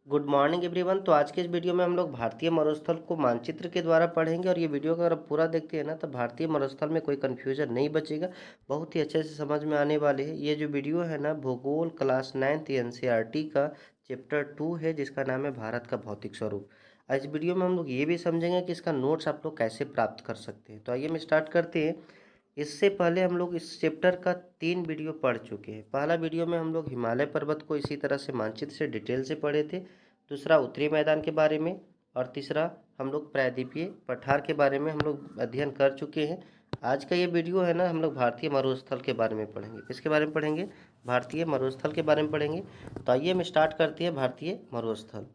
Good morning everyone. तो आज के इस वीडियो में हम लोग भारतीय मरुस्थल को मानचित्र के द्वारा पढ़ेंगे और ये वीडियो अगर आप पूरा देखते हैं ना तो भारतीय मरुस्थल में कोई कन्फ्यूजन नहीं बचेगा। बहुत ही अच्छे से समझ में आने वाले हैं। ये जो वीडियो है ना भूगोल क्लास 9th एनसीईआरटी का चैप्टर 2 है जिसका नाम है भारत का भौतिक स्वरूप। आज वीडियो में हम लोग ये भी समझेंगे कि इसका नोट्स आप लोग कैसे प्राप्त कर सकते हैं। तो आइए हम स्टार्ट करते हैं। इससे पहले हम लोग इस चैप्टर का 3 वीडियो पढ़ चुके हैं। पहला वीडियो में हम लोग हिमालय पर्वत को इसी तरह से मानचित्र से डिटेल से पढ़े थे। दूसरा उत्तरी मैदान के बारे में और तीसरा हम लोग प्रायद्वीपीय पठार के बारे में हम लोग अध्ययन कर चुके हैं। आज का ये वीडियो है ना हम लोग भारतीय मरुस्थल के बारे में पढ़ेंगे। किसके बारे में पढ़ेंगे? भारतीय मरुस्थल के बारे में पढ़ेंगे। तो आइए हम स्टार्ट करते हैं भारतीय मरुस्थल।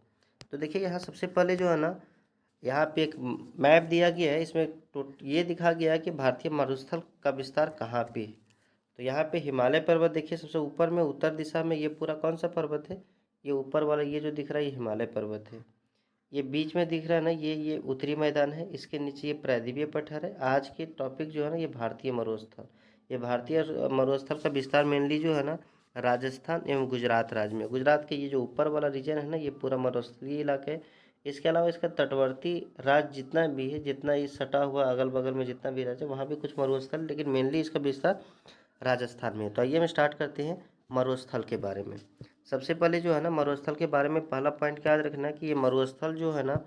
तो देखिए यहाँ सबसे पहले जो है ना यहाँ पे एक मैप दिया गया है। इसमें ये दिखा गया है कि भारतीय मरुस्थल का विस्तार कहाँ पे है। तो यहाँ पे हिमालय पर्वत देखिए सबसे ऊपर में उत्तर दिशा में ये पूरा कौन सा पर्वत है? ये ऊपर वाला ये जो दिख रहा है ये हिमालय पर्वत है। ये बीच में दिख रहा है ना ये उत्तरी मैदान है। इसके नीचे ये प्रायद्वीपीय पठार है। आज के टॉपिक जो है ना ये भारतीय मरुस्थल। ये भारतीय मरुस्थल का विस्तार मेनली जो है ना राजस्थान एवं गुजरात राज्य में। गुजरात के ये जो ऊपर वाला रीजन है ना ये पूरा मरुस्थलीय इलाका है। इसके अलावा इसका तटवर्ती राज्य जितना भी है, जितना ये सटा हुआ अगल बगल में जितना भी राज्य है वहाँ भी कुछ मरुस्थल, लेकिन मेनली इसका विस्तार राजस्थान में। तो आइए हम स्टार्ट करते हैं मरुस्थल के बारे में। सबसे पहले जो है ना मरुस्थल के बारे में पहला पॉइंट क्या याद रखना है कि ये मरुस्थल जो है ना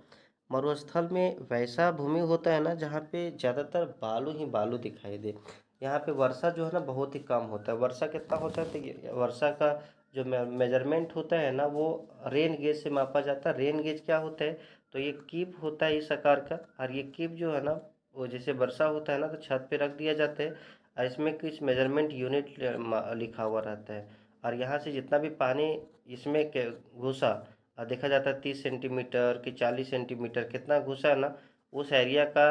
मरुस्थल में वैसा भूमि होता है ना जहाँ पे ज़्यादातर बालू ही बालू दिखाई दे। यहाँ पे वर्षा जो है ना बहुत ही कम होता है। वर्षा कितना होता है? तो ये वर्षा का जो मेजरमेंट होता है ना वो रेन गेज से मापा जाता है। रेन गेज क्या होता है? तो ये कीप होता है इस आकार का, और ये कीप जो है ना वो जैसे वर्षा होता है ना तो छत पे रख दिया जाता है और इसमें कुछ मेजरमेंट यूनिट लिखा हुआ रहता है। और यहाँ से जितना भी पानी इसमें घुसा देखा जाता है 30 सेंटीमीटर कि 40 सेंटीमीटर कितना घुसा है ना उस एरिया का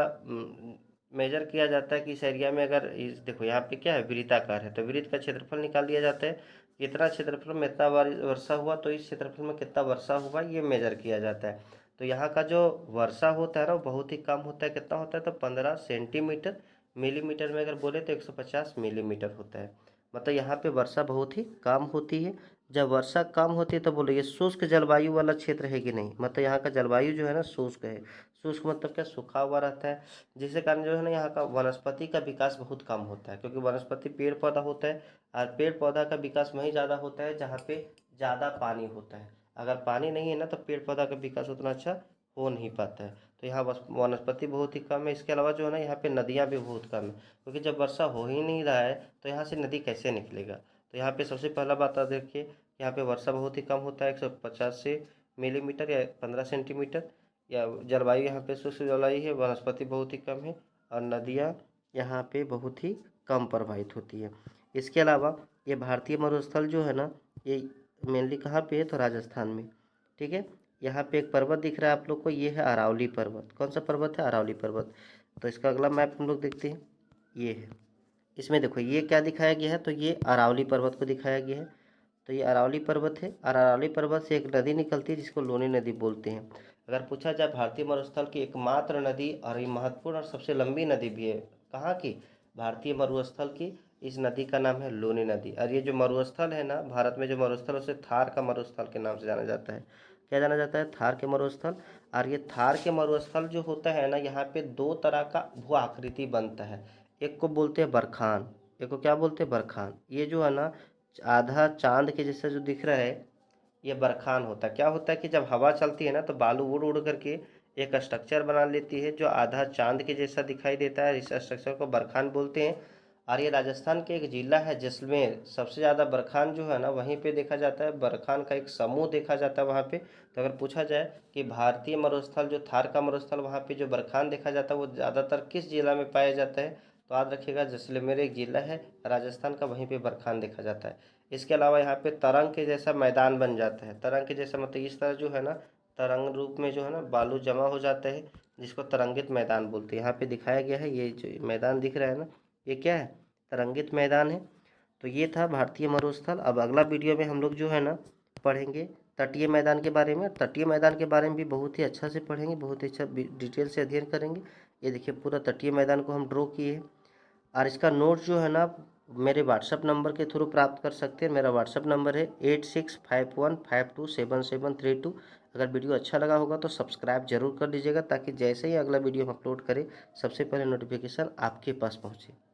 मेजर किया जाता है कि इस एरिया में अगर इस देखो यहाँ पे क्या है वृत्ताकार है तो वृत्त का क्षेत्रफल निकाल दिया जाता है। इतना क्षेत्रफल में इतना वर्षा हुआ तो इस क्षेत्रफल में कितना वर्षा हुआ ये मेजर किया जाता है। तो यहाँ का जो वर्षा होता है ना वो बहुत ही कम होता है। कितना होता है? तो 15 सेंटीमीटर। मिलीमीटर में अगर बोले तो 150 मिलीमीटर होता है। मतलब यहाँ पे वर्षा बहुत ही कम होती है। जब वर्षा कम होती है तो बोलो ये शुष्क जलवायु वाला क्षेत्र है कि नहीं? मतलब यहाँ का जलवायु जो है ना शुष्क है। शुष्क मतलब क्या? सूखा हुआ रहता है, जिसके कारण जो है ना यहाँ का वनस्पति का विकास बहुत कम होता है, क्योंकि वनस्पति पेड़ पौधा होता है और पेड़ पौधा का विकास वहीं ज़्यादा होता है जहाँ पे ज़्यादा पानी होता है। अगर पानी नहीं है ना तो पेड़ पौधा का विकास उतना अच्छा हो नहीं पाता है। तो यहाँ वनस्पति बहुत ही कम है। इसके अलावा जो है ना यहाँ पे नदियाँ भी बहुत कम है, क्योंकि जब वर्षा हो ही नहीं रहा है तो यहाँ से नदी कैसे निकलेगा? तो यहाँ पे सबसे पहला बात आप देखिए, यहाँ पे वर्षा बहुत ही कम होता है 150 से मिलीमीटर या 15 सेंटीमीटर। या जलवायु यहाँ पे शुष्क जलवायु है, वनस्पति बहुत ही कम है और नदियाँ यहाँ पे बहुत ही कम प्रवाहित होती है। इसके अलावा ये भारतीय मरुस्थल जो है ना ये मेनली कहाँ पे है? तो राजस्थान में। ठीक है। यहाँ पे एक पर्वत दिख रहा है आप लोग को, ये है अरावली पर्वत। कौन सा पर्वत है? अरावली पर्वत। तो इसका अगला मैप हम लोग देखते हैं, ये है। इसमें देखो ये क्या दिखाया गया है? तो ये अरावली पर्वत को दिखाया गया है। तो ये अरावली पर्वत है और अरावली पर्वत से एक नदी निकलती है जिसको लूनी नदी बोलते हैं। अगर पूछा जाए भारतीय मरुस्थल की एकमात्र नदी और ये महत्वपूर्ण और सबसे लंबी नदी भी है कहाँ की? भारतीय मरुस्थल की। इस नदी का नाम है लूनी नदी। और ये जो मरुस्थल है ना भारत में जो मरुस्थल उसे थार का मरुस्थल के नाम से जाना जाता है। क्या जाना जाता है? थार के मरुस्थल। और ये थार के मरुस्थल जो होता है ना यहाँ पे दो तरह का भू आकृति बनता है। एक को बोलते हैं बरखान, एक को क्या बोलते हैं? बरखान। ये जो है ना आधा चांद के जैसा जो दिख रहा है ये बरखान होता है। क्या होता है कि जब हवा चलती है ना तो बालू उड़ उड़ करके एक स्ट्रक्चर बना लेती है जो आधा चांद के जैसा दिखाई देता है। इस स्ट्रक्चर को बरखान बोलते हैं। और ये राजस्थान के एक जिला है जैसलमेर, सबसे ज़्यादा बरखान जो है ना वहीं पे देखा जाता है। बरखान का एक समूह देखा जाता है वहाँ पे। तो अगर पूछा जाए कि भारतीय मरुस्थल जो थार का मरुस्थल वहाँ पे जो बरखान देखा जाता है वो ज़्यादातर किस जिला में पाया जाता है? तो याद रखिएगा जैसलमेर एक जिला है राजस्थान का, वहीं पे बरखान देखा जाता है। इसके अलावा यहाँ पे तरंग के जैसा मैदान बन जाता है। तरंग के जैसा मतलब इस तरह जो है ना तरंग रूप में जो है ना बालू जमा हो जाता है जिसको तरंगित मैदान बोलते हैं। यहाँ पे दिखाया गया है ये जो मैदान दिख रहा है ना ये क्या है? तरंगित मैदान है। तो ये था भारतीय मरुस्थल। अब अगला वीडियो में हम लोग जो है ना पढ़ेंगे तटीय मैदान के बारे में। तटीय मैदान के बारे में भी बहुत ही अच्छा से पढ़ेंगे, बहुत ही अच्छा डिटेल से अध्ययन करेंगे। ये देखिए पूरा तटीय मैदान को हम ड्रॉ किए हैं और इसका नोट्स जो है ना मेरे व्हाट्सअप नंबर के थ्रू प्राप्त कर सकते हैं। मेरा व्हाट्सअप नंबर है 8651527732। अगर वीडियो अच्छा लगा होगा तो सब्सक्राइब जरूर कर लीजिएगा, ताकि जैसे ही अगला वीडियो हम अपलोड करें सबसे पहले नोटिफिकेशन आपके पास पहुँचे।